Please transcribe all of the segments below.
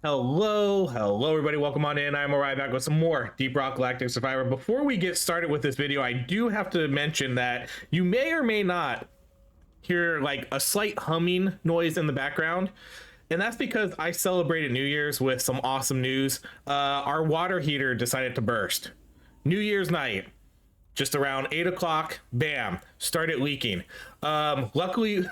Hello everybody, welcome on in. I'm arrived back with some more Deep Rock Galactic Survivor. Before we get started with this video, I do have to mention that you may or may not hear like a slight humming noise in the background. And that's because I celebrated New Year's with some awesome news. Our water heater decided to burst. New Year's night, just around 8 o'clock, bam, started leaking. Luckily,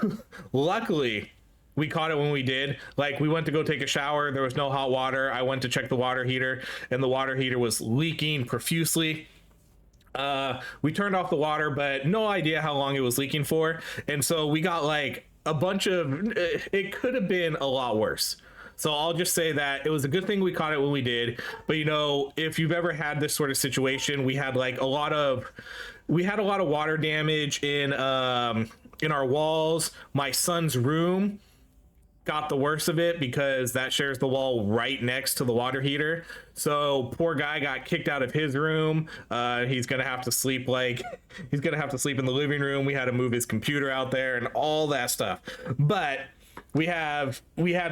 luckily, we caught it when we did. Like, we went to go take a shower, there was no hot water. I went to check the water heater, and the water heater was leaking profusely. We turned off the water, but no idea how long it was leaking for. And so we got like a bunch of, it could have been a lot worse. So I'll just say that it was a good thing we caught it when we did. But you know, if you've ever had this sort of situation, we had like a lot of water damage in our walls. My son's room got the worst of it because that shares the wall right next to the water heater. So poor guy got kicked out of his room. He's gonna have to sleep he's gonna have to sleep in the living room. We had to move his computer out there and all that stuff. But we had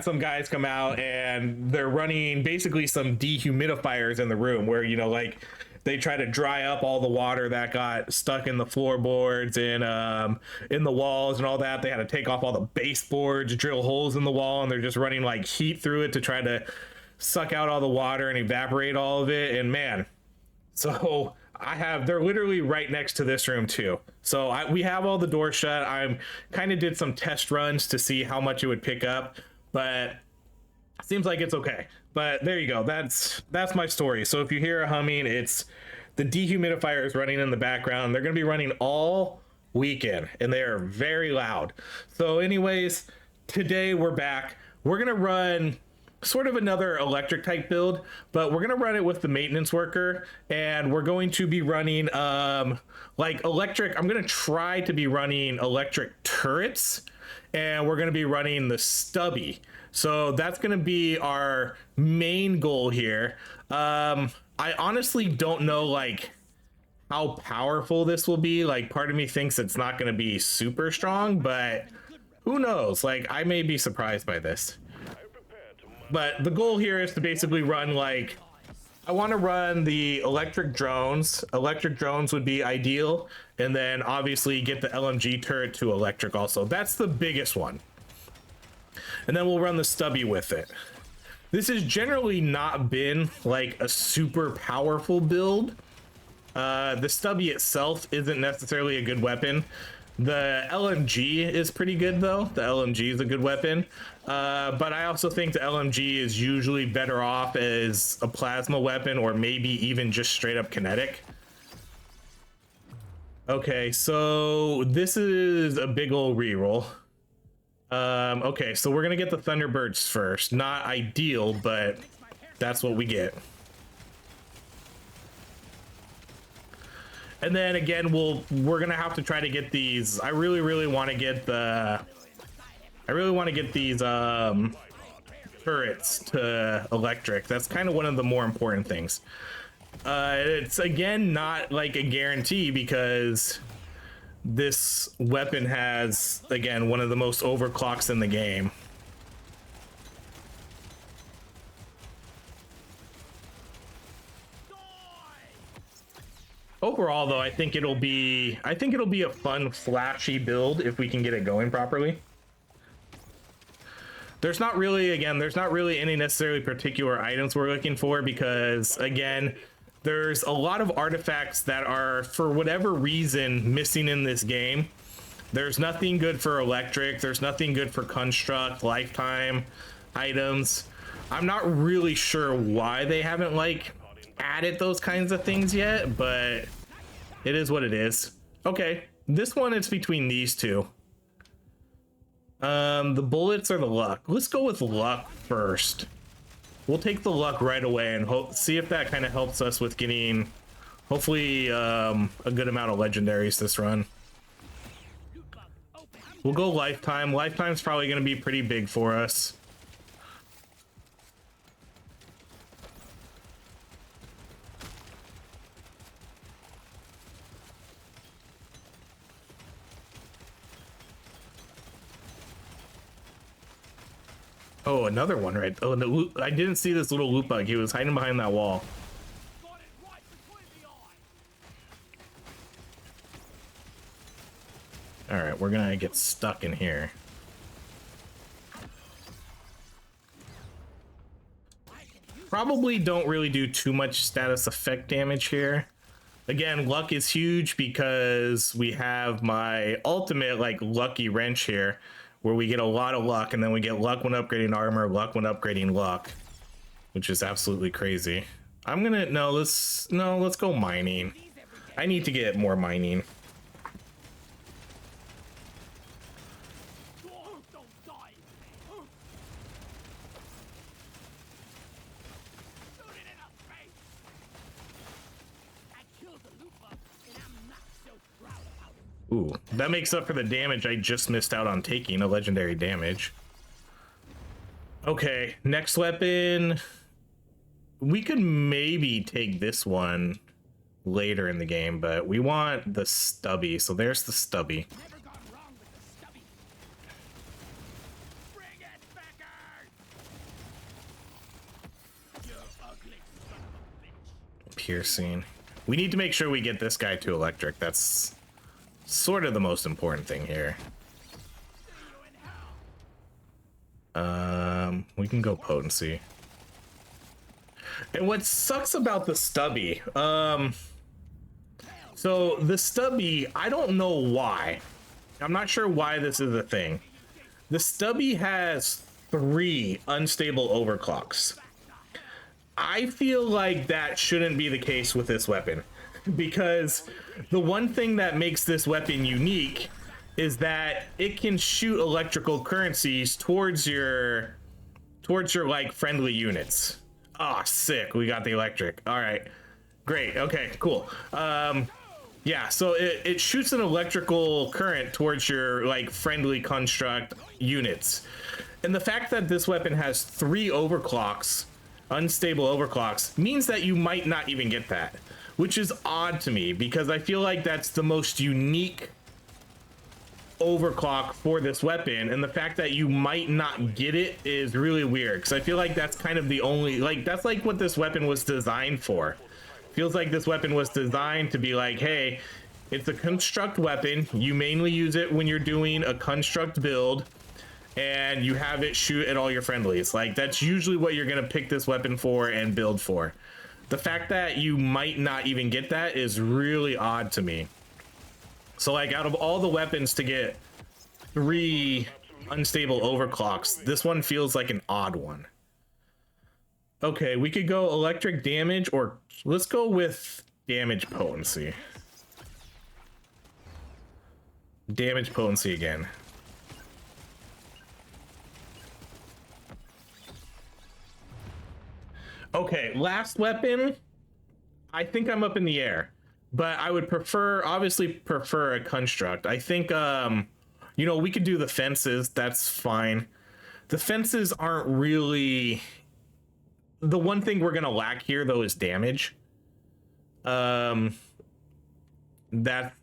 some guys come out and they're running basically some dehumidifiers in the room where, you know, like they try to dry up all the water that got stuck in the floorboards and in the walls and all that. They had to take off all the baseboards, drill holes in the wall, and they're just running like heat through it to try to suck out all the water and evaporate all of it. And man, so they're literally right next to this room too. So we have all the doors shut. I kind of did some test runs to see how much it would pick up, but seems like it's okay. But there you go. That's my story. So if you hear a humming, it's the dehumidifier is running in the background. They're going to be running all weekend and they are very loud. So anyways, today we're back. We're going to run sort of another electric type build, but we're going to run it with the maintenance worker, and we're going to be running like electric. I'm going to try to be running electric turrets, and we're going to be running the stubby. So that's going to be our main goal here. I honestly don't know like how powerful this will be. Like, part of me thinks it's not going to be super strong, but who knows? Like, I may be surprised by this. But the goal here is to basically run like, I want to run the electric drones. Electric drones would be ideal. And then obviously get the LMG turret to electric also. That's the biggest one. And then we'll run the stubby with it. This has generally not been like a super powerful build. The stubby itself isn't necessarily a good weapon. The LMG is pretty good though. The LMG is a good weapon. But I also think the LMG is usually better off as a plasma weapon or maybe even just straight up kinetic. Okay, so this is a big old reroll. Okay, so we're gonna get the Thunderbirds first. Not ideal, but that's what we get. And then again, we're gonna have to try to get these. I really want to get these turrets to electric. That's kind of one of the more important things. It's again not like a guarantee because this weapon has, again, one of the most overclocks in the game. Overall though, I think it'll be a fun, flashy build if we can get it going properly. There's not really any necessarily particular items we're looking for because, again, there's a lot of artifacts that are, for whatever reason, missing in this game. There's nothing good for electric. There's nothing good for construct, lifetime items. I'm not really sure why they haven't like added those kinds of things yet, but it is what it is. Okay, this one is between these two. The bullets or the luck. Let's go with luck first. We'll take the luck right away and see if that kind of helps us with getting, hopefully, a good amount of legendaries this run. We'll go lifetime. Lifetime's probably going to be pretty big for us. Oh, another one, right? Oh, no, I didn't see this little loot bug. He was hiding behind that wall. All right, we're gonna get stuck in here. Probably don't really do too much status effect damage here. Again, luck is huge because we have my ultimate like lucky wrench here, where we get a lot of luck, and then we get luck when upgrading armor, luck when upgrading luck, which is absolutely crazy. I'm gonna let's go mining. I need to get more mining. Ooh, that makes up for the damage I just missed out on taking, a legendary damage. Okay, next weapon. We could maybe take this one later in the game, but we want the stubby, so there's the stubby. Piercing. We need to make sure we get this guy to electric. That's sort of the most important thing here. We can go potency. And what sucks about the stubby, so the stubby, I don't know why. I'm not sure why this is a thing. The stubby has 3 unstable overclocks. I feel like that shouldn't be the case with this weapon, because the one thing that makes this weapon unique is that it can shoot electrical currencies towards your like friendly units. Ah, oh, sick. We got the electric. All right, great. Okay, cool. Yeah, so it shoots an electrical current towards your like friendly construct units. And the fact that this weapon has 3 overclocks, unstable overclocks, means that you might not even get that, which is odd to me because I feel like that's the most unique overclock for this weapon, and the fact that you might not get it is really weird because I feel like that's kind of the only, like, that's like what this weapon was designed for. Feels like this weapon was designed to be like, hey, it's a construct weapon, you mainly use it when you're doing a construct build and you have it shoot at all your friendlies. Like, that's usually what you're gonna pick this weapon for and build for. The fact that you might not even get that is really odd to me. So like, out of all the weapons to get 3 unstable overclocks, this one feels like an odd one. Okay, we could go electric damage, or let's go with damage potency. Damage potency again. Okay, last weapon. I think I'm up in the air, but I would obviously prefer a construct. I think, you know, we could do the fences. That's fine. The fences aren't really... The one thing we're going to lack here, though, is damage. That's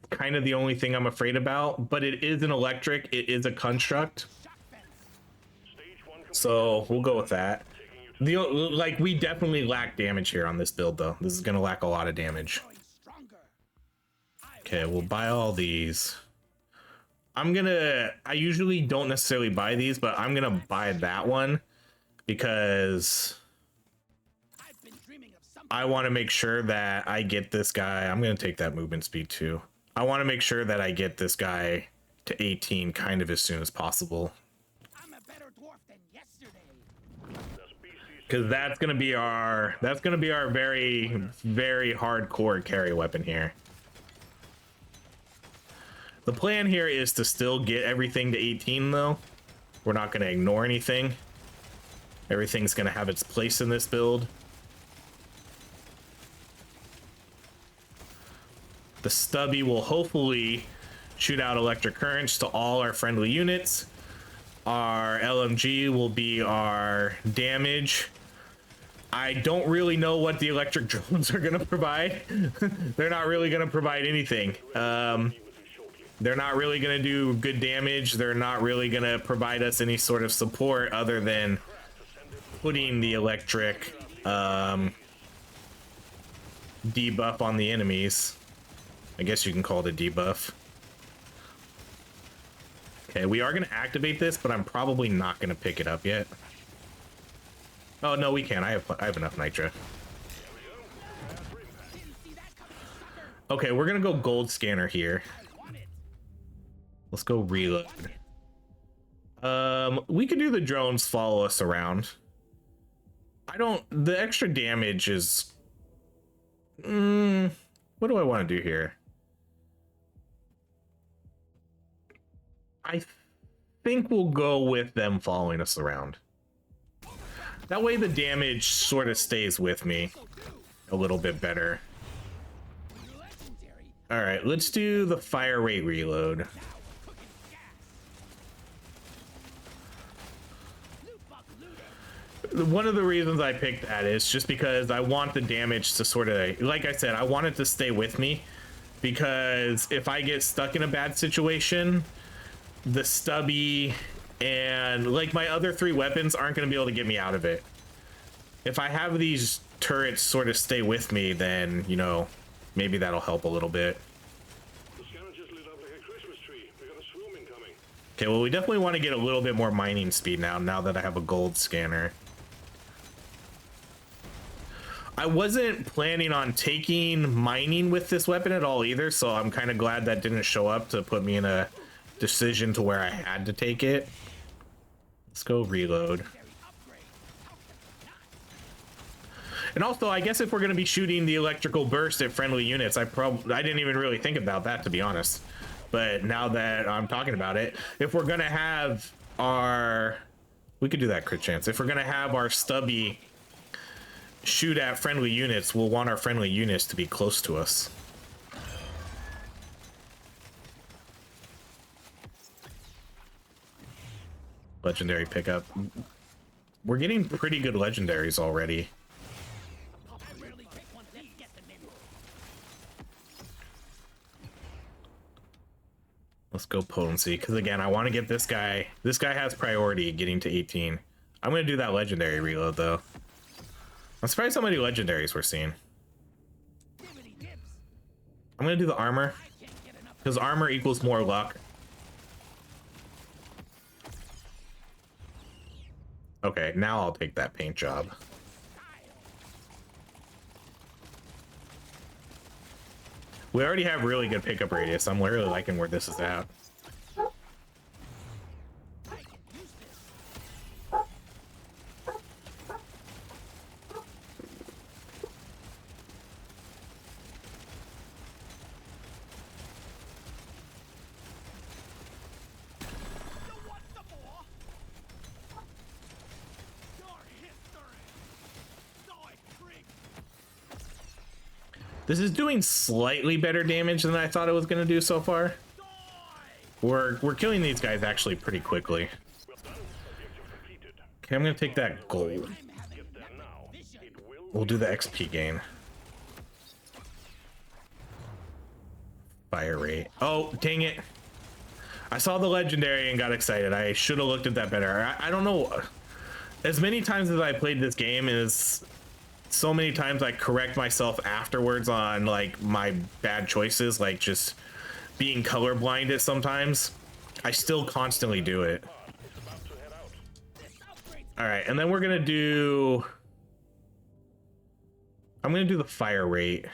kind of the only thing I'm afraid about, but it is an electric. It is a construct. So we'll go with that. Like, we definitely lack damage here on this build, though. This is going to lack a lot of damage. Okay, we'll buy all these. I usually don't necessarily buy these, but I'm going to buy that one because I want to make sure that I get this guy. I'm going to take that movement speed too. I want to make sure that I get this guy to 18 kind of as soon as possible. Because that's gonna be our very, very hardcore carry weapon here. The plan here is to still get everything to 18 though. We're not gonna ignore anything. Everything's gonna have its place in this build. The stubby will hopefully shoot out electric currents to all our friendly units. Our LMG will be our damage. I don't really know what the electric drones are going to provide. They're not really going to provide anything. They're not really going to do good damage. They're not really going to provide us any sort of support other than putting the electric debuff on the enemies. I guess you can call it a debuff. Okay, we are going to activate this, but I'm probably not going to pick it up yet. Oh no, we can. I have enough nitro. Okay, we're going to go gold scanner here. Let's go reload. We could do the drones follow us around. The extra damage is what do I want to do here? I think we'll go with them following us around. That way the damage sort of stays with me a little bit better. All right, let's do the fire rate reload. One of the reasons I picked that is just because I want the damage to sort of, like I said, I want it to stay with me, because if I get stuck in a bad situation, the stubby and like my other 3 weapons aren't going to be able to get me out of it. If I have these turrets sort of stay with me, then, you know, maybe that'll help a little bit. The scanner just lit up like a Christmas tree. We got a swarm incoming. Okay, well, we definitely want to get a little bit more mining speed now that I have a gold scanner. I wasn't planning on taking mining with this weapon at all either, so I'm kind of glad that didn't show up to put me in a decision to where I had to take it. Let's go reload. And also, I guess if we're going to be shooting the electrical burst at friendly units, I didn't even really think about that, to be honest. But now that I'm talking about it, if we're going to have our... We could do that crit chance. If we're going to have our stubby shoot at friendly units, we'll want our friendly units to be close to us. Legendary pickup. We're getting pretty good legendaries already. Let's go potency, because again, I want to get this guy. This guy has priority getting to 18. I'm going to do that legendary reload, though. I'm surprised how many legendaries we're seeing. I'm going to do the armor, because armor equals more luck. Okay, now I'll take that paint job. We already have really good pickup radius. I'm really liking where this is at. This is doing slightly better damage than I thought it was going to do so far. We're killing these guys actually pretty quickly. Okay, I'm going to take that gold. We'll do the XP gain. Fire rate. Oh, dang it. I saw the legendary and got excited. I should have looked at that better. I don't know. As many times as I played this game is... So many times I correct myself afterwards on like my bad choices, like just being colorblind at sometimes. I still constantly do it. All right, and then we're gonna do... I'm gonna do the fire rate.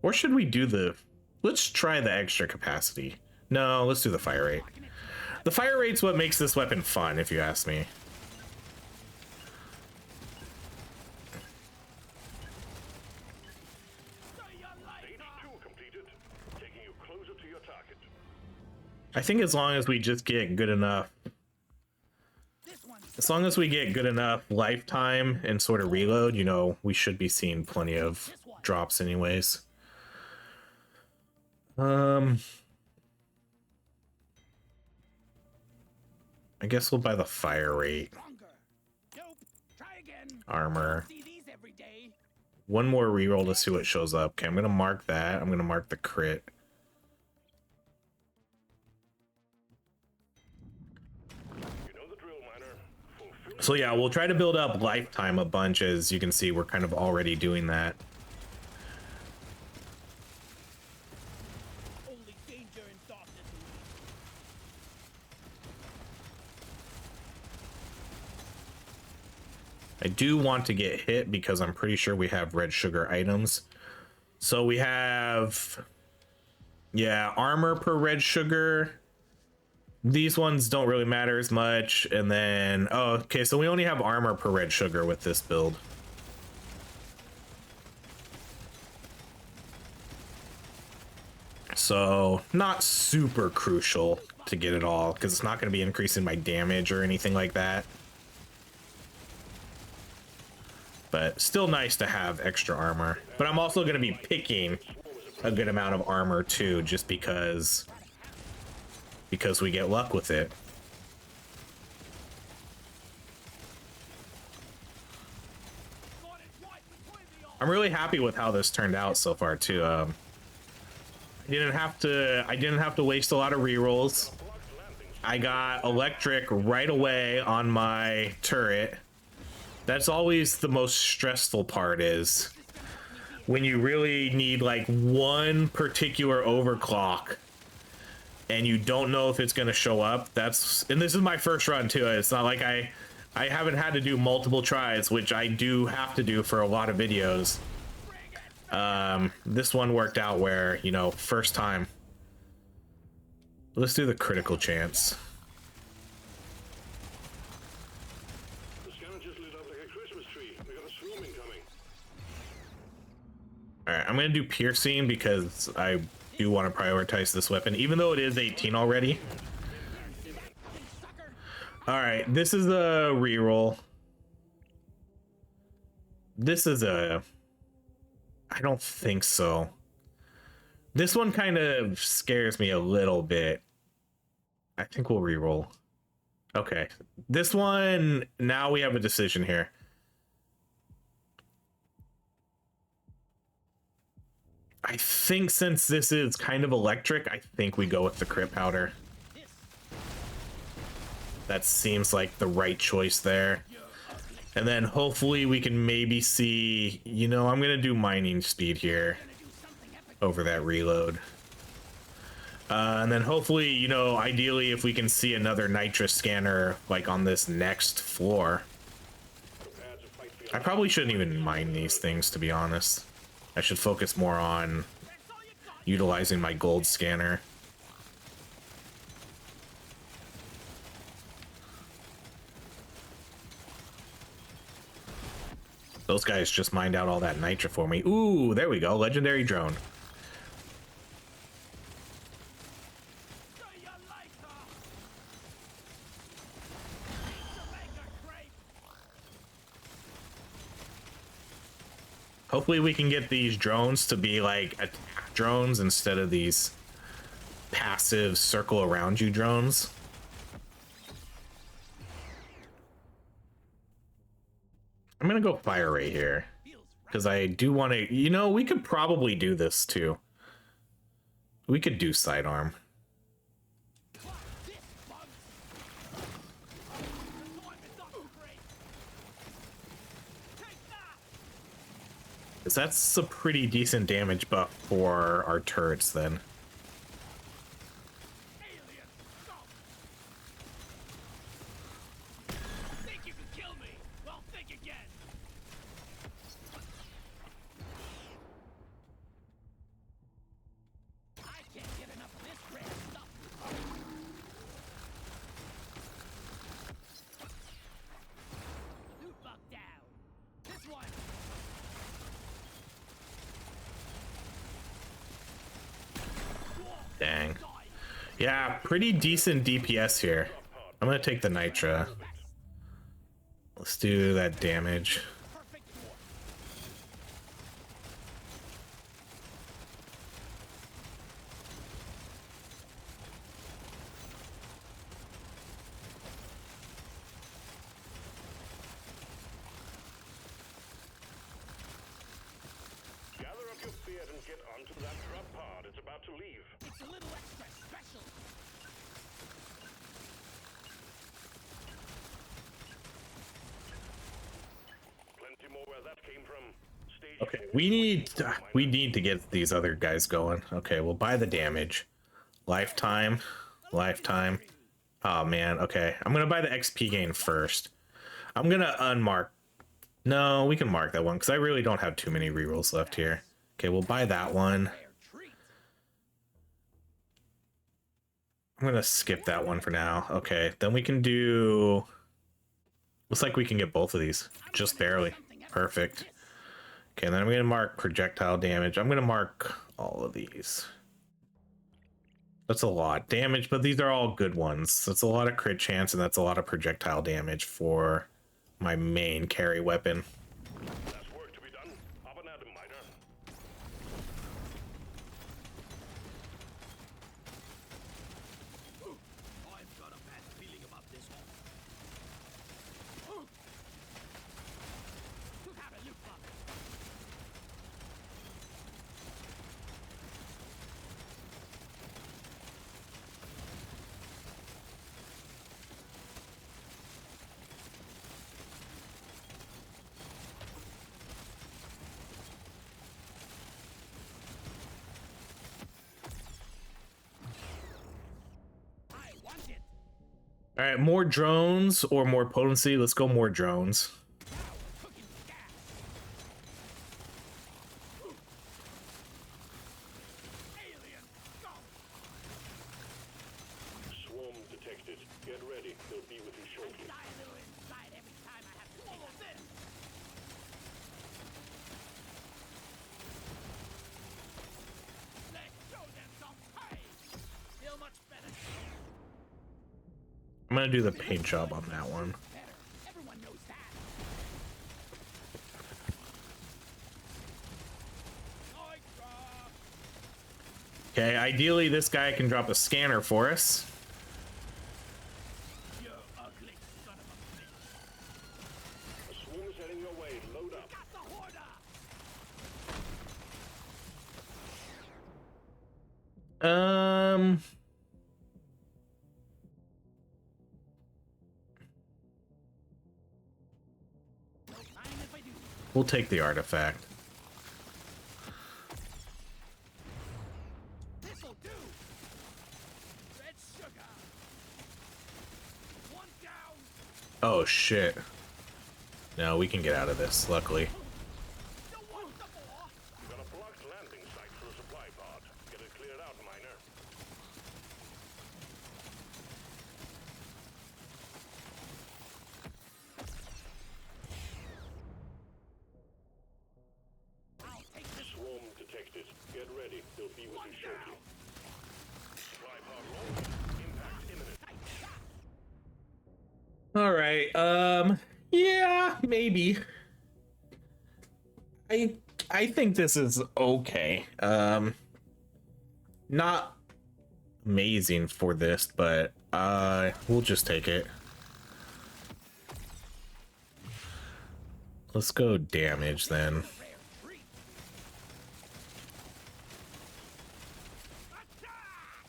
Or should we do the... Let's try the extra capacity. No, let's do the fire rate. The fire rate's what makes this weapon fun, if you ask me. I think as long as we just get good enough, as long as we get good enough lifetime and sort of reload, you know, we should be seeing plenty of drops anyways. I guess we'll buy the fire rate. Armor. One more reroll to see what shows up. Okay, I'm gonna mark that. I'm gonna mark the crit. So yeah, we'll try to build up lifetime a bunch. As you can see, we're kind of already doing that. Only danger and darkness. I do want to get hit because I'm pretty sure we have red sugar items. So we have, yeah, armor per red sugar. These ones don't really matter as much. And then, oh, okay, so we only have armor per red sugar with this build. So not super crucial to get it all because it's not going to be increasing my damage or anything like that. But still nice to have extra armor. But I'm also going to be picking a good amount of armor too, just because we get luck with it. I'm really happy with how this turned out so far too. I didn't have to waste a lot of rerolls. I got electric right away on my turret. That's always the most stressful part, is when you really need like one particular overclock and you don't know if it's going to show up. And this is my first run too. It's not like I haven't had to do multiple tries, which I do have to do for a lot of videos. This one worked out where, you know, first time. Let's do the critical chance. The scanner just lit up like a Christmas tree. We got a swarm incoming. Alright, I'm gonna do piercing because I do want to prioritize this weapon, even though it is 18 already. Alright, this is a reroll. This is a... I don't think so. This one kind of scares me a little bit. I think we'll reroll. Okay. This one, now we have a decision here. I think since this is kind of electric, I think we go with the crit powder. That seems like the right choice there. And then hopefully we can maybe see, you know, I'm gonna do mining speed here over that reload. And then hopefully, you know, ideally if we can see another nitrous scanner like on this next floor. I probably shouldn't even mine these things, to be honest. I should focus more on utilizing my gold scanner. Those guys just mined out all that nitra for me. Ooh, there we go. Legendary drone. Hopefully we can get these drones to be like attack drones instead of these passive circle around you drones. I'm gonna go fire ray here because I do want to, you know, we could probably do this too. We could do sidearm. Because that's a pretty decent damage buff for our turrets then. Dang. Yeah, pretty decent DPS here. I'm gonna take the nitra. Let's do that damage. Gather up your spear and get onto that drop pod. It's about to leave. It's a little extra special. came from stage. Okay, we need to get these other guys going. Okay, we'll buy the damage. Lifetime. Lifetime. Oh man, okay. I'm gonna buy the XP gain first. I'm gonna unmark. No, we can mark that one because I really don't have too many rerolls left here. Okay, we'll buy that one. Rare treat. I'm gonna skip that one for now. Okay, then we can do. Looks like we can get both of these. Just barely. Perfect. Okay, then I'm gonna mark projectile damage. I'm gonna mark all of these. That's a lot damage, but these are all good ones. That's a lot of crit chance, and that's a lot of projectile damage for my main carry weapon. There's work to be done. Up and at 'em, miner. I've got a bad feeling about this one. Have a look, Bob. I want it. All right, more drones or more potency. Let's go more drones. Now we're cooking with gas. Alien, go. Swarm detected. Get ready. They'll be with you shortly. Die a little inside every time I have to take a this. Let's show them some pay. Feel much better. I'm gonna do the paint job on that one. Better. Everyone knows that. I drop. Okay, ideally this guy can drop a scanner for us. You ugly son of a bitch. A swarm is heading your way. Load up. Got the hoarder. No mind if I do. We'll take the artifact. This'll do. Red sugar. One down. Oh shit. No, we can get out of this, luckily. You want the more? You got a blocked landing site for a supply pod. Get it cleared out, miner. I'll take this Swarm detected. Get ready. They'll be with one you shortly. down. Supply pod low. Impact imminent. All right. Yeah, maybe. I think this is okay. Not amazing for this, but we'll just take it. Let's go damage then. Rare treat. Attack!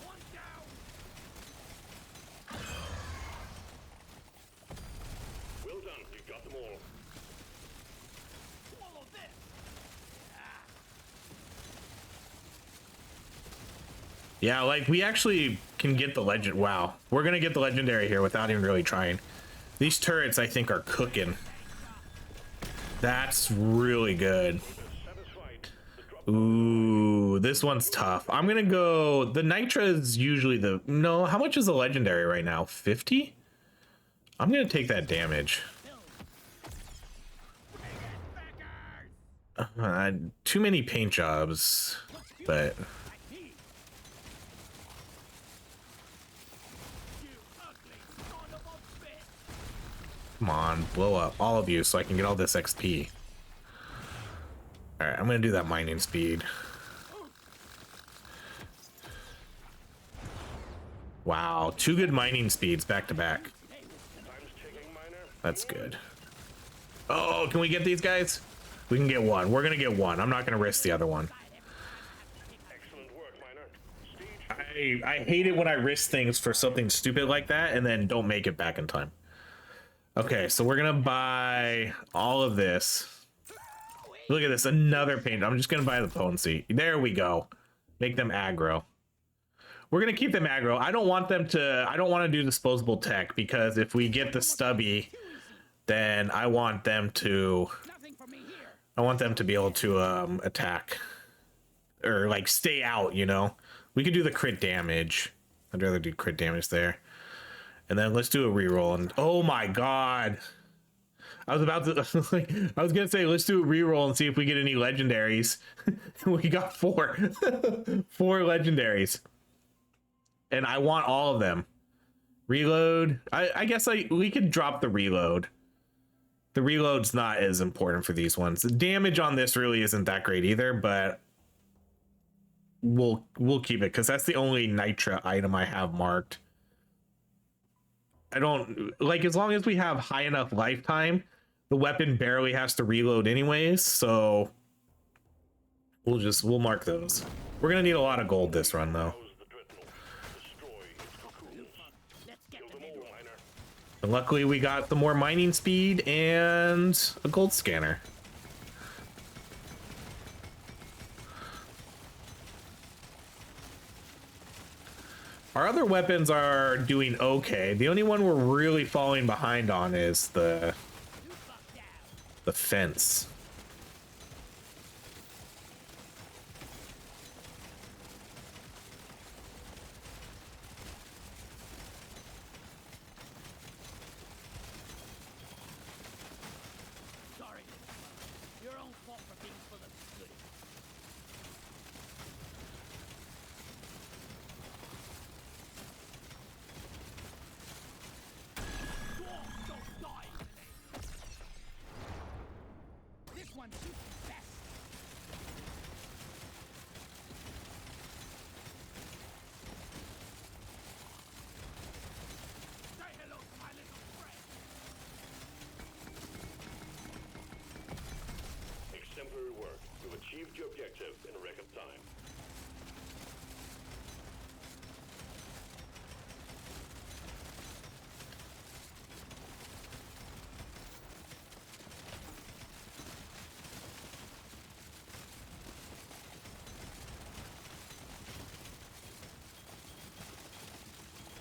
One down. Well done. You got them all. Swallow this. Yeah, like we actually can get the legend. Wow, we're gonna get the legendary here without even really trying. These turrets, I think, are cooking. That's really good. Satisfied. The drop Ooh, this one's tough. I'm gonna go. The Nitra is usually the no. How much is the legendary right now? 50. I'm gonna take that damage. Too many paint jobs, but Like me. You ugly son of a bitch. come on, blow up all of you so I can get all this XP. All right, I'm gonna do that mining speed. Wow, 2 good mining speeds back to back. time's ticking, miner. That's good. Oh, can we get these guys? We can get one. We're gonna get one. I'm not gonna risk the other one. Excellent work, miner. Stage I hate it when I risk things for something stupid like that and then don't make it back in time. Okay, so we're gonna buy all of this. Look at this, another paint. I'm just gonna buy the potency. There we go. Make them aggro. We're gonna keep them aggro. I don't want them to. I don't want to do disposable tech because if we get the stubby, then I want them to. Nothing for me here. I want them to be able to attack or like stay out. You know, we could do the crit damage. I'd rather do crit damage there. And then let's do a reroll. And oh my god, I was about to. I was gonna say let's do a reroll and see if we get any legendaries. We got 4, 4 legendaries, and I want all of them. Reload. I guess we could drop the reload. The reload's not as important for these ones. The damage on this really isn't that great either, but we'll keep it because that's the only Nitra item I have marked. I don't like, as long as we have high enough lifetime, the weapon barely has to reload anyways, so we'll mark those. We're gonna need a lot of gold this run though. Let's get them in. And luckily we got the more mining speed and a gold scanner. Our other weapons are doing okay. The only one we're really falling behind on is the fence. Sorry. Your own fault for being full of goodies. Dwarves don't die today. This one shoots best. Say hello to my little friend. Exemplary work. You've achieved your objective in a record time.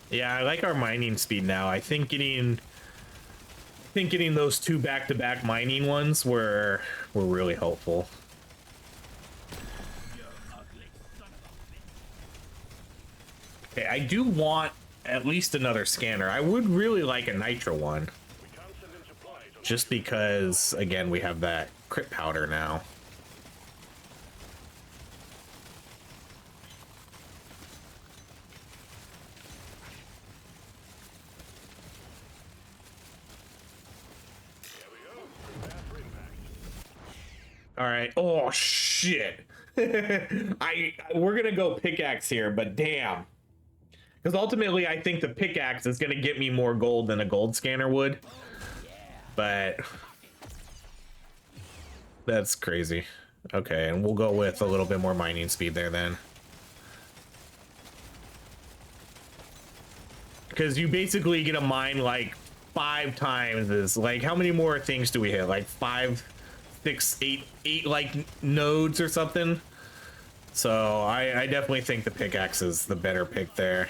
Yeah, I like our mining speed now. I think getting those 2 back-to-back mining ones were really helpful. You ugly son of a bitch. Okay, I do want at least another scanner. I would really like a nitro one, We can't send in supplies. just because again we have that crit powder now. There we go. Prepare for impact. All right. Oh shit. We're gonna go pickaxe here, but damn. Because ultimately, I think the pickaxe is gonna get me more gold than a gold scanner would. But that's crazy. Okay, and we'll go with a little bit more mining speed there then. Because you basically get a mine like 5 times as, like, how many more things do we hit? Like 5, 6, 8 like nodes or something. So I definitely think the pickaxe is the better pick there.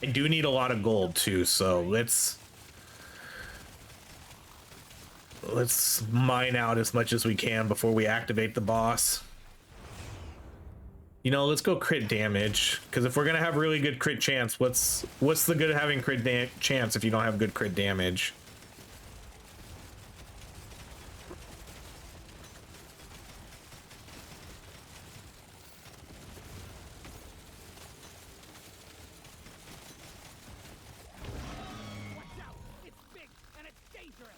I do need a lot of gold too, so let's mine out as much as we can before we activate the boss. You know, let's go crit damage, because if we're gonna have really good crit chance, what's the good of having crit chance if you don't have good crit damage? Watch out! It's big and it's dangerous.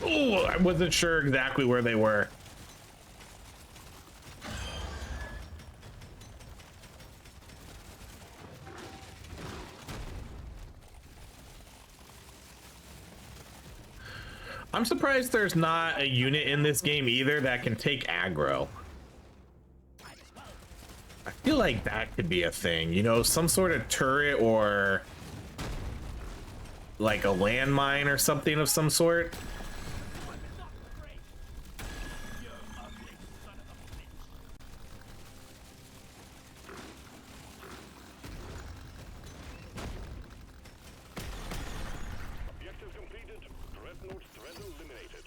Oh, I wasn't sure exactly where they were. I'm surprised there's not a unit in this game either that can take aggro. I feel like that could be a thing, you know, some sort of turret or like a landmine or something of some sort. Objective completed. Dreadnought threat eliminated.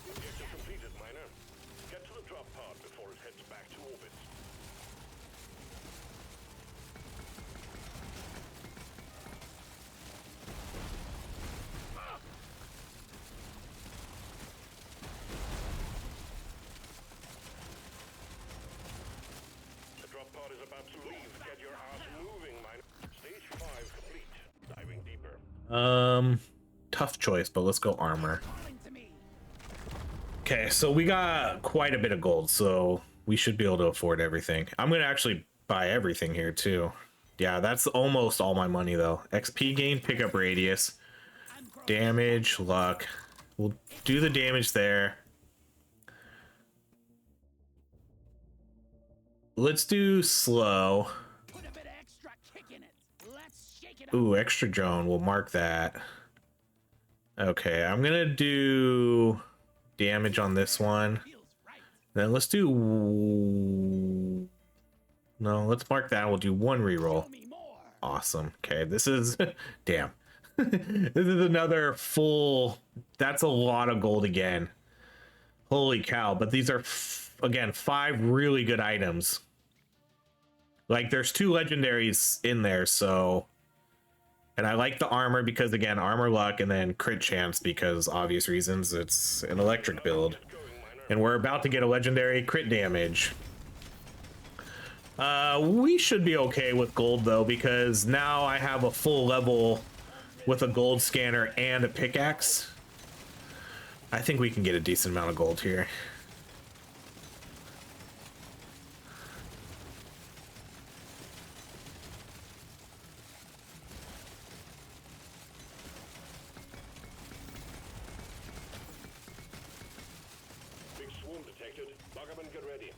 Objective completed, miner. Get to the drop pod before it heads back to orbit. The drop pod is about to leave. Get your ass moving, miner. Stage 5 complete. Diving deeper. Tough choice, but let's go armor. Calling to me. Okay, so we got quite a bit of gold, so we should be able to afford everything. I'm gonna actually buy everything here too. Yeah, that's almost all my money though. XP gain, pickup radius, damage, luck. We'll do the damage there. Let's do slow. Put a bit of extra kick in it. Let's shake it up. Ooh, extra drone. We'll mark that. Okay, I'm gonna do damage on this one. Feels right. Then let's do... No, let's mark that. We'll do one reroll. Show me more. Awesome. Okay, this is... Damn. This is another full... That's a lot of gold again. Holy cow. But these are, again, 5 really good items. Like, there's 2 legendaries in there, so... And I like the armor because, again, armor luck, and then crit chance because, obvious reasons, it's an electric build. And we're about to get a legendary crit damage. We should be okay with gold, though, because now I have a full level with a gold scanner and a pickaxe. I think we can get a decent amount of gold here. Big swarm detected. Buggerman, get ready.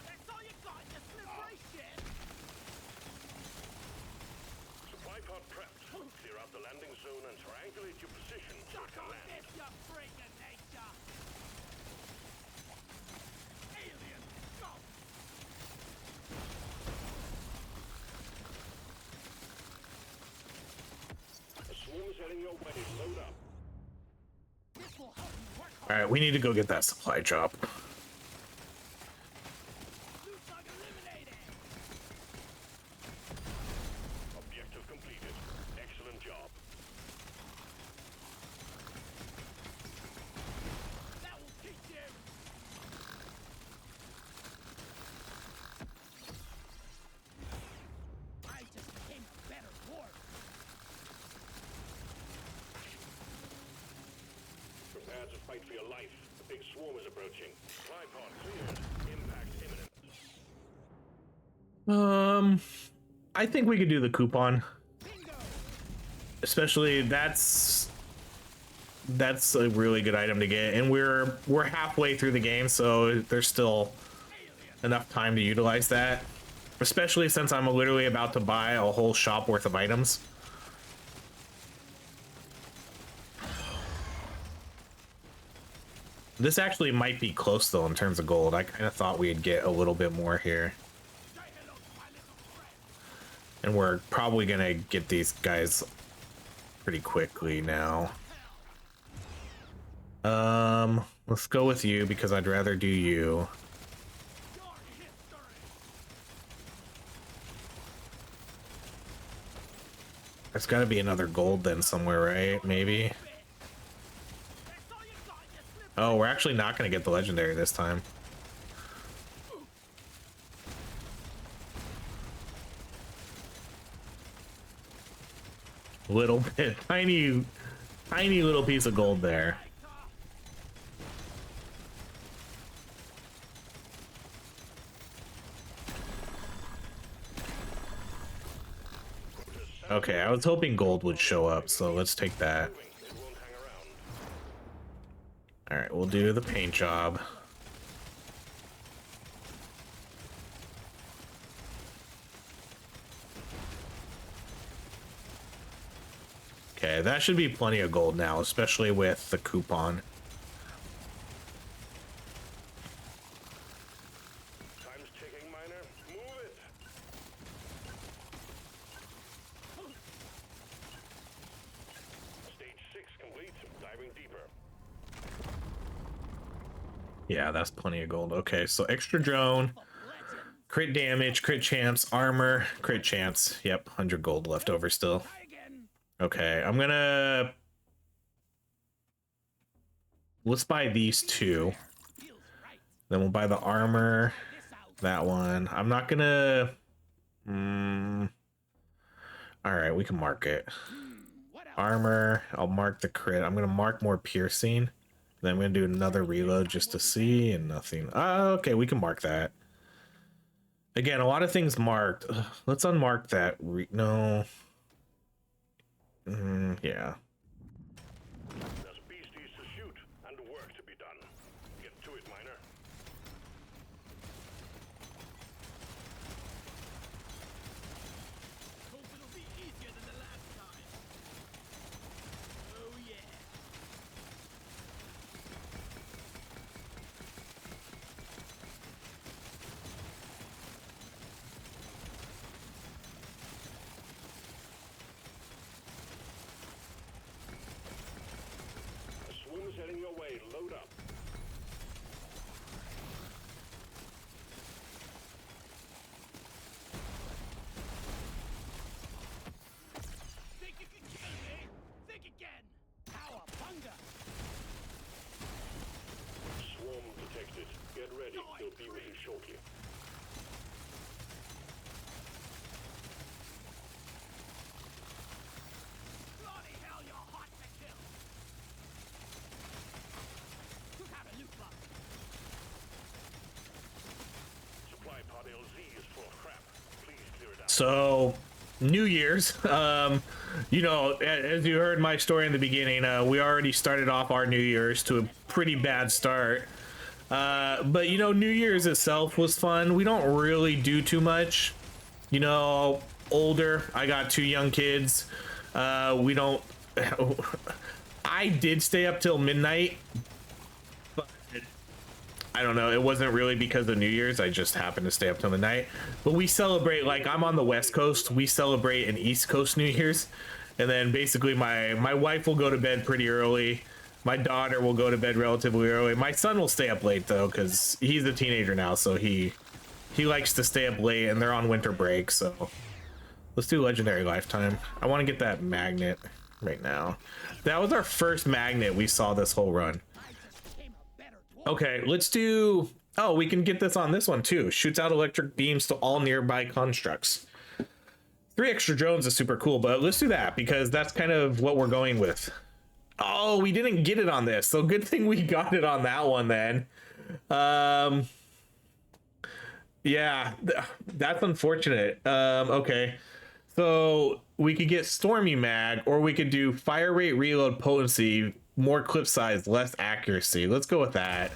That's all you got in this slippery shit. Supply pod prepped. Clear out the landing zone and triangulate your position so it Suck can on land. this, you freak of nature. Alien, go. A swarm is heading your way. Load up. This will help you work hard. All right, we need to go get that supply drop. Loot bug eliminated. Objective completed. Excellent job. That will teach you. I just became a better dwarf. Prepare to fight for your life. The big swarm is approaching. Supply pod cleared. Impact imminent. I think we could do the coupon. Bingo. Especially that's a really good item to get, and we're halfway through the game, so there's still enough time to utilize that. Especially since I'm literally about to buy a whole shop worth of items. This actually might be close though in terms of gold. I kind of thought we'd get a little bit more here. Say hello to my little friend. And we're probably gonna get these guys pretty quickly now. Let's go with you because I'd rather do you. Your history. There's gotta be another gold then somewhere, right? Maybe. That's all you got, you slippery. Oh, we're actually not gonna get the legendary this time. Little bit, tiny little piece of gold there. Okay, I was hoping gold would show up, so let's take that. It won't hang around. All right, we'll do the paint job. Okay, that should be plenty of gold now, especially with the coupon. Time's ticking, miner. Move it. Stage 6 complete. Diving deeper. Yeah, that's plenty of gold. Okay, so extra drone, crit damage, crit chance, armor, crit chance. Yep, 100 gold left over still. Try again. Okay, I'm gonna... Let's buy these two. Feels right. Then we'll buy the armor, This out. that one. I'm not gonna... All right, we can mark it. What else? Armor, I'll mark the crit. I'm gonna mark more piercing. Then I'm gonna do another reload just to see, and nothing. Okay, we can mark that. Again, a lot of things marked. Ugh, let's unmark that. No. Yeah. There's beasties to shoot and work to be done. Get to it, miner. Hope it'll be easier than the last time. Oh yeah. A swim's heading your way. Load up. Think you can kill me? Think again. Cowabunga. Swarm detected. Get ready. They'll be with you shortly. Bloody hell, you're hot to kill. Took out a loot box. Supply pod LZ is full of crap. Please clear it out. So, New Year's. You know, as you heard my story in the beginning, we already started off our New Year's to a pretty bad start. But you know, New Year's itself was fun. We don't really do too much. You know, older. I got 2 young kids. We don't. I did stay up till midnight, but I don't know. It wasn't really because of New Year's. I just happened to stay up till midnight. But we celebrate, like, I'm on the West Coast. We celebrate an East Coast New Year's, and then basically my wife will go to bed pretty early. My daughter will go to bed relatively early. My son will stay up late though, because he's a teenager now, so he likes to stay up late, and they're on winter break. So let's do legendary lifetime. I want to get that magnet right now. That was our first magnet we saw this whole run. I just became a better dwarf. Okay, let's do... Oh, we can get this on this one too. Shoots out electric beams to all nearby constructs. 3 extra drones is super cool, but let's do that because that's kind of what we're going with. Oh, we didn't get it on this, so good thing we got it on that one then. Yeah, that's unfortunate. Okay, so we could get Stormy Mag, or we could do fire rate, reload, potency, more clip size, less accuracy. Let's go with that.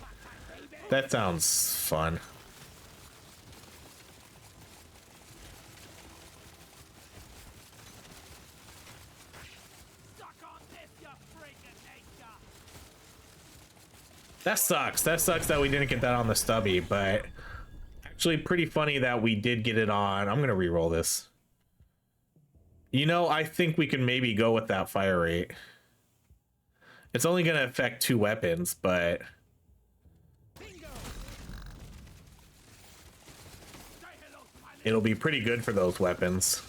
That sounds fun. Suck on this, you freak of nature. That sucks. That sucks that we didn't get that on the stubby, but actually pretty funny that we did get it on. I'm gonna re-roll this. You know, I think we can maybe go with that fire rate. It's only gonna affect 2 weapons, but Bingo. Say hello to my it'll be pretty good for those weapons.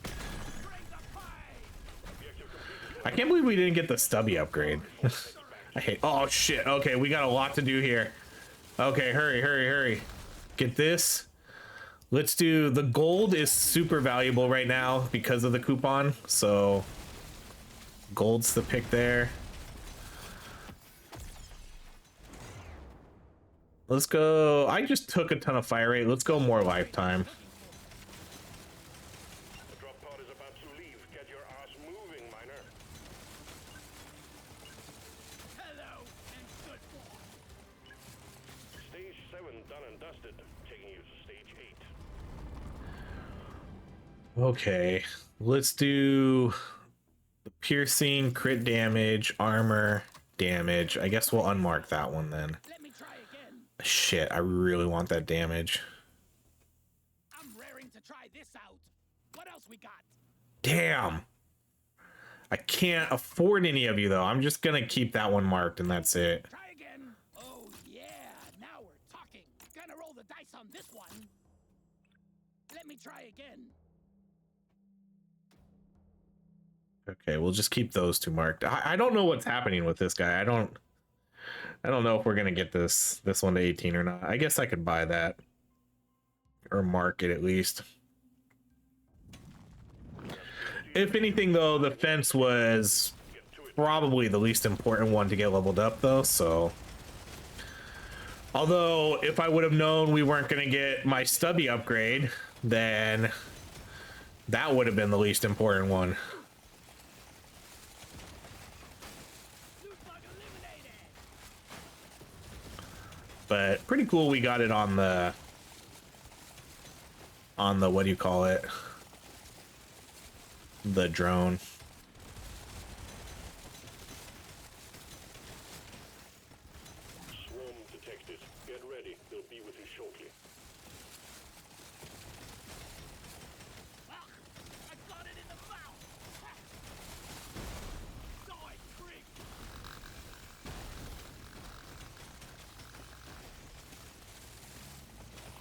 bring the pie. I can't believe we didn't get the stubby upgrade. I hate... Oh shit. Okay, we got a lot to do here. Okay, hurry, hurry, hurry. Get this. Let's do... The gold is super valuable right now because of the coupon, so gold's the pick there. Let's go... I just took a ton of fire rate. Let's go more lifetime. done and dusted, taking you to stage 8. Okay, let's do the piercing, crit damage, armor, damage. I guess we'll unmark that one then. Let me try again. Shit, I really want that damage. I'm raring to try this out. What else we got? Damn. I can't afford any of you though. I'm just gonna keep that one marked and that's it. Try again. Oh yeah, now we're talking. Gonna roll the dice on this one. Let me try again. Okay, we'll just keep those two marked. I don't know what's happening with this guy. I don't know if we're gonna get this one to 18 or not. I guess I could buy that or mark it at least. If anything though, the fence was probably the least important one to get leveled up though, so although if I would have known we weren't going to get my stubby upgrade, then that would have been the least important one. Loot bug eliminated. But pretty cool we got it on the what do you call it? The drone. Swarm detected. Get ready. They'll be with you shortly. Ah, I got it in the mouth. Die, creep.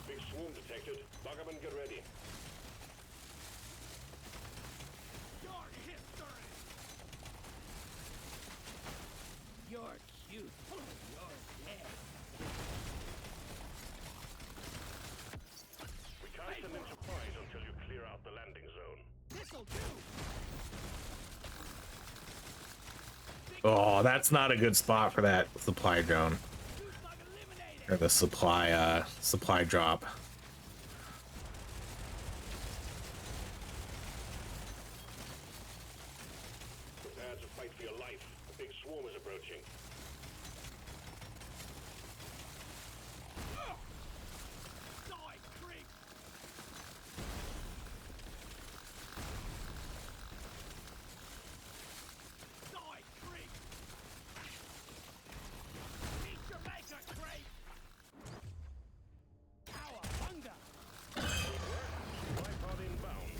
Big swarm detected. Buggerman, get ready. Your history. You're cute. You're dead. We can't send in supplies until you clear out the landing zone. This'll do. Oh, that's not a good spot for that supply drone Loot bug eliminated. or the supply drop. Prepare to fight for your life. A big swarm is approaching. Die, creep. Die, creep. Meet your maker, creep. Cowabunga. Tripod inbound.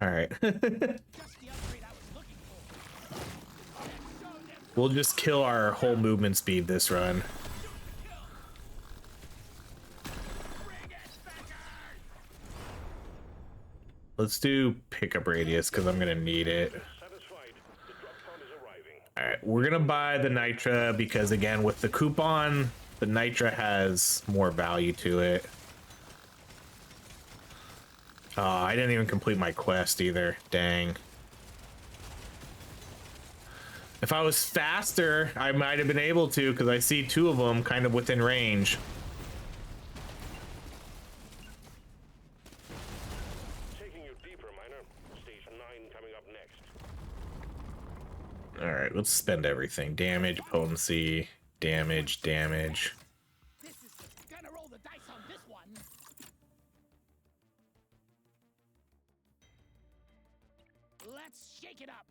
All right. Just the upgrade I was looking for. Let's show them We'll just kill our whole movement speed this run. kill. Bring it, Beckers. Let's do pickup radius because I'm gonna need it. Satisfied. The drop pod is arriving. All right, we're gonna buy the Nitra because again, with the coupon, the Nitra has more value to it. Oh, I didn't even complete my quest either. Dang. If I was faster, I might have been able to because I see two of them kind of within range. Taking you deeper, Miner. Stage 9 coming up next. All right, let's spend everything. Damage, potency, damage, damage. This is gonna roll the dice on this one. Let's shake it up.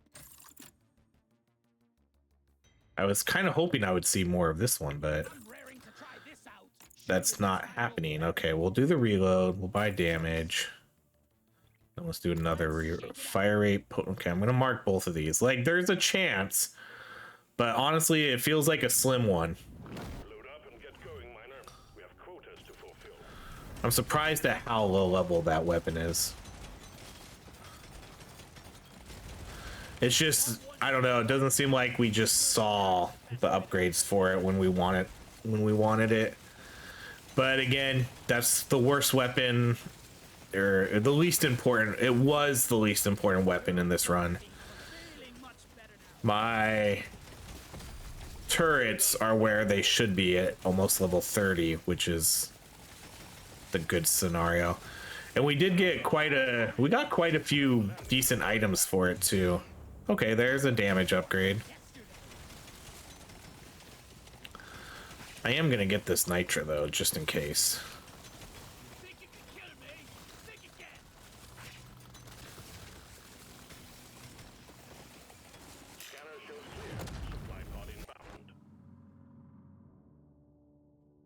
I was kind of hoping I would see more of this one, but I'm raring to try this out. that's not happening. Okay, we'll do the reload. We'll buy damage. Then let's do another fire rate. Okay, I'm gonna mark both of these. Like, there's a chance, but honestly, it feels like a slim one. Load up and get going, Miner. We have quotas to fulfill. I'm surprised at how low level that weapon is. It's just, I don't know. It doesn't seem like we just saw the upgrades for it when we wanted it. But again, that's the worst weapon, or the least important. It was the least important weapon in this run. Feeling much better now. My turrets are where they should be at almost level 30, which is the good scenario. And we did get we got quite a few decent items for it too. Okay, there's a damage upgrade. I am gonna get this nitra though, just in case. Think you can kill me? Think you can? Scanner shows clear. Supply pod inbound.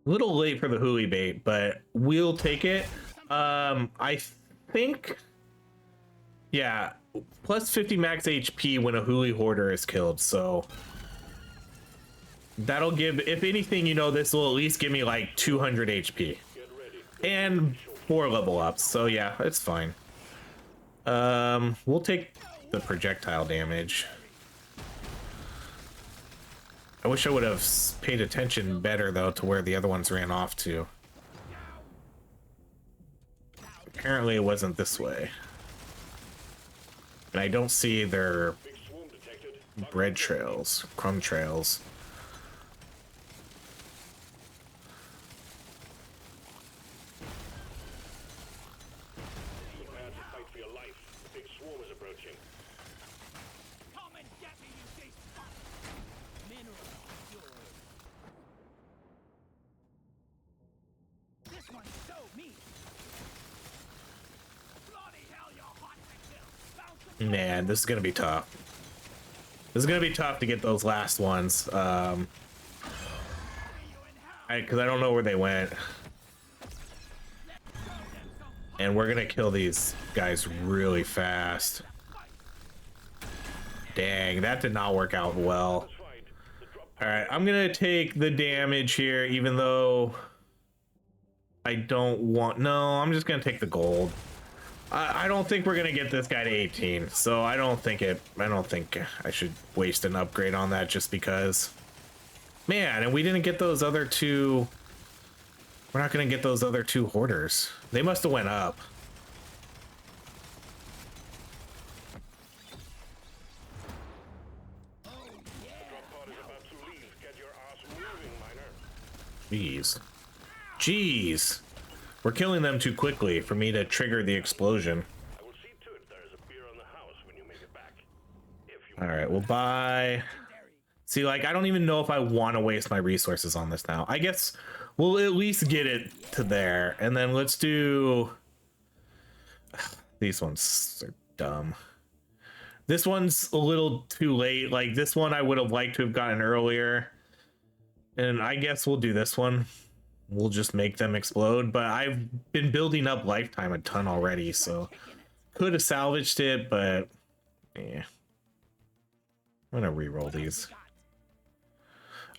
A little late for the hoolie bait, but we'll take it. I think, yeah, plus 50 max HP when a hoolie hoarder is killed. So that'll give, if anything, you know, this will at least give me like 200 HP and 4 level ups. So yeah, it's fine. We'll take the projectile damage. I wish I would have paid attention better though to where the other ones ran off to. Apparently it wasn't this way. And I don't see their Big swarm detected. bread trails, crumb trails. Prepare to fight for your life. The big swarm is approaching. Come and get me, you big fuck! Mineral yours. This one's so mean. Bloody hell, you're hot to kill. Bounce them. Man, this is gonna be tough. This is gonna be tough to get those last ones. Because I don't know where they went. And we're gonna kill these guys really fast. Dang, that did not work out well. Fight. The drop Alright, I'm gonna take the damage here, even though I don't want... No, I'm just gonna take the gold. I don't think we're gonna get this guy to 18, so I don't think I should waste an upgrade on that just because. Man, and we didn't get those other two. We're not gonna get those other two hoarders. They must have went up. pod is about to leave. Get your ass moving, miner. Jeez. Jeez. We're killing them too quickly for me to trigger the explosion. I will see to it there is a beer on the house when you make it back. If you Alright, we'll buy... See, like, I don't even know if I want to waste my resources on this now. I guess we'll at least get it to there. And then let's do... These ones are dumb. This one's a little too late. Like, this one I would have liked to have gotten earlier. And I guess we'll do this one. We'll just make them explode. But I've been building up lifetime a ton already, so... Could have salvaged it, but... Yeah. I'm gonna re-roll these.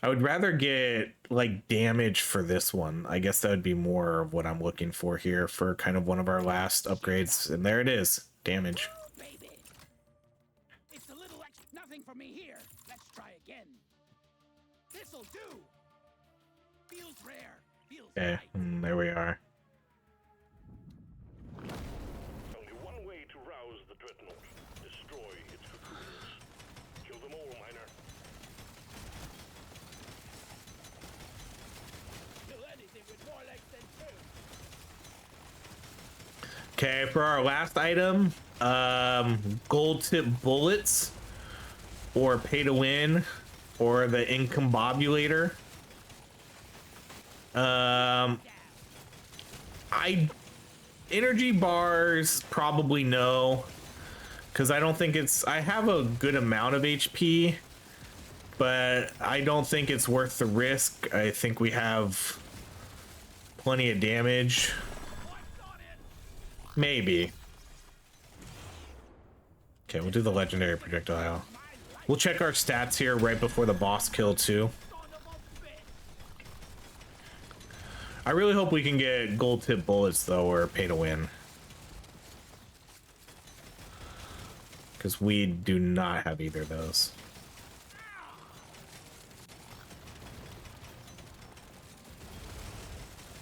I would rather get like damage for this one. I guess that would be more of what I'm looking for here for kind of one of our last upgrades. And there it is, damage. Oh, baby. It's a little extra. Nothing for me here. Let's try again. This'll do. Feels rare. Feels Okay, right. there we are. only one way to rouse the dreadnought. Destroy its cocoons. Kill them all, miner. Kill anything with more legs than two. Okay, for our last item, gold tip bullets or pay to win or the incombobulator. Energy bars probably no, because I don't think I have a good amount of HP, but I don't think it's worth the risk. I think we have plenty of damage. Maybe. Okay, we'll do the legendary projectile. We'll check our stats here right before the boss kill too. I really hope we can get gold tip bullets though, or pay to win. Because we do not have either of those.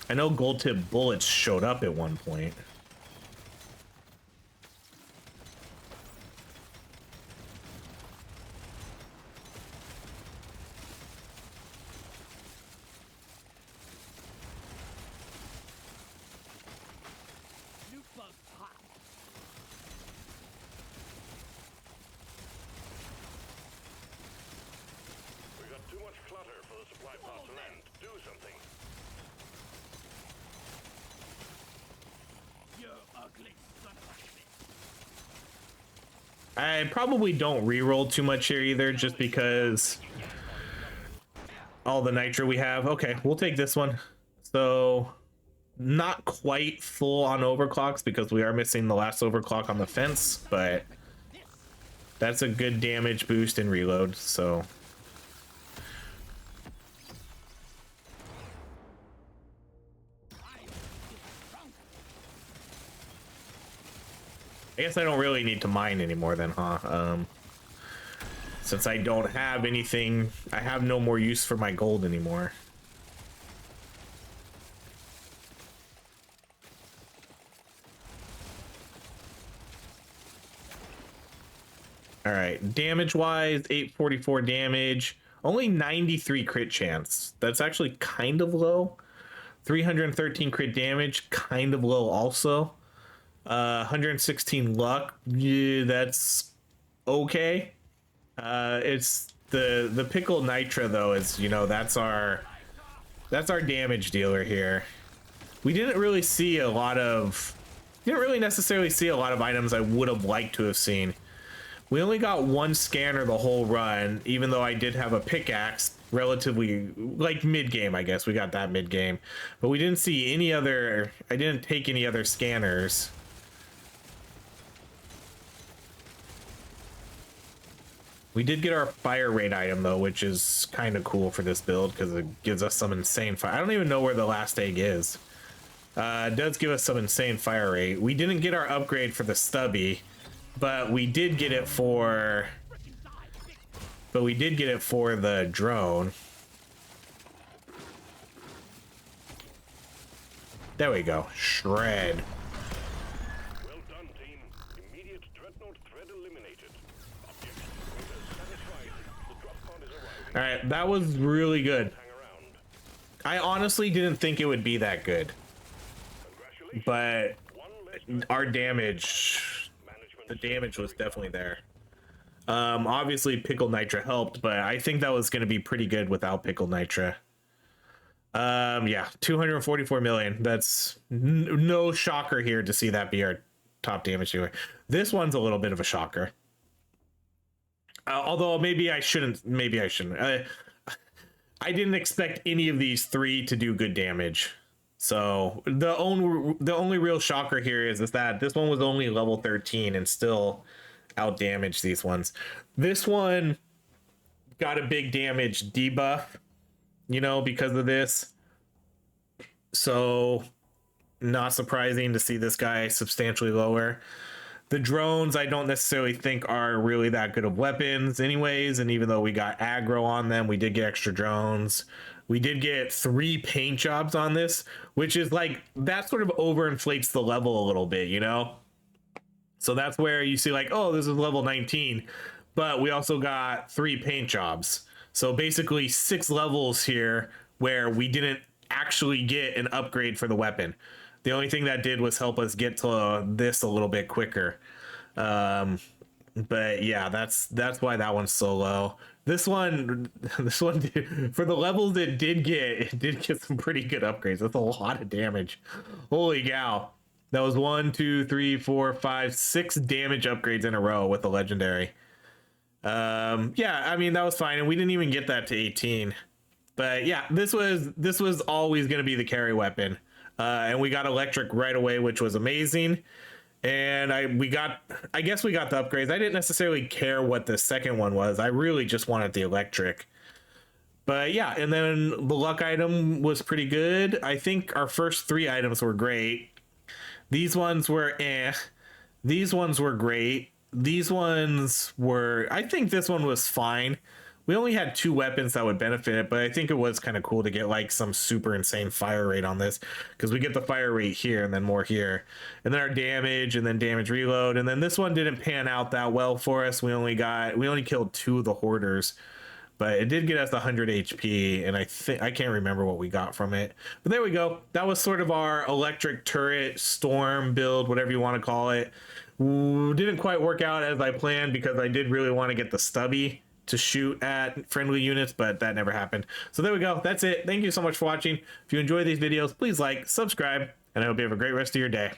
I know gold tip bullets showed up at one point. Nuke pod ugly son of a bitch. I probably don't reroll too much here either, just because all the nitro we have. Okay, we'll take this one. So not quite full on overclocks because we are missing the last overclock on the fence, but that's a good damage boost and reload. So I guess I don't really need to mine anymore then, huh? Since I don't have anything, I have no more use for my gold anymore. All right, damage wise, 844 damage, only 93 crit chance. That's actually kind of low. 313 crit damage, kind of low also. 116 luck, yeah, that's okay. It's the pickle nitra though, is, you know, that's our damage dealer here. We didn't really see a lot of, didn't really necessarily see a lot of items I would have liked to have seen. We only got one scanner the whole run, even though I did have a pickaxe relatively, like mid-game, I guess. We got that mid-game. But we didn't see any other, I didn't take any other scanners. We did get our fire rate item though, which is kind of cool for this build because it gives us some insane fire. I don't even know where the last egg is. It does give us some insane fire rate. We didn't get our upgrade for the stubby, but we did get it for the drone. There we go. Shred. Well done, team. Immediate dreadnought threat eliminated. Objective satisfied. The drop pod is arriving. All right, that was really good. Hang around. I honestly didn't think it would be that good, Congratulations. but One less our damage, management. the damage was definitely there. Obviously pickle nitra helped, but I think that was going to be pretty good without pickle nitra. Yeah, 244 million. That's no shocker here to see that be our top damage dealer. This one's a little bit of a shocker. Although maybe I shouldn't. I didn't expect any of these three to do good damage. So the only real shocker here is that this one was only level 13 and still out damaged these ones. This one got a big damage debuff, you know, because of this. So not surprising to see this guy substantially lower. The drones I don't necessarily think are really that good of weapons anyways, and even though we got aggro on them, we did get extra drones. We did get 3 paint jobs on this, which is like, that sort of overinflates the level a little bit, you know? So that's where you see like, oh, this is level 19, but we also got 3 paint jobs. So basically 6 levels here where we didn't actually get an upgrade for the weapon. The only thing that did was help us get to this a little bit quicker. But yeah, that's why that one's so low. This one for the levels it did get some pretty good upgrades. That's a lot of damage. Holy cow. That was 1, 2, 3, 4, 5, 6 damage upgrades in a row with the legendary. Yeah, I mean, that was fine, and we didn't even get that to 18. But yeah, this was always going to be the carry weapon. And we got electric right away, which was amazing. And I guess we got the upgrades. I didn't necessarily care what the second one was. I really just wanted the electric. But yeah, and then the luck item was pretty good. I think our first 3 items were great. These ones were These ones were great. These ones were, I think this one was fine. We only had 2 weapons that would benefit it, but I think it was kind of cool to get like some super insane fire rate on this, because we get the fire rate here and then more here, and then our damage and then damage reload. And then this one didn't pan out that well for us. We only killed 2 of the hoarders, but it did get us 100 HP, and I can't remember what we got from it. But there we go. That was sort of our electric turret storm build, whatever you want to call it. Didn't quite work out as I planned, because I did really want to get the stubby to shoot at friendly units, but that never happened. So there we go. That's it. Thank you so much for watching. If you enjoy these videos, please like, subscribe, and I hope you have a great rest of your day.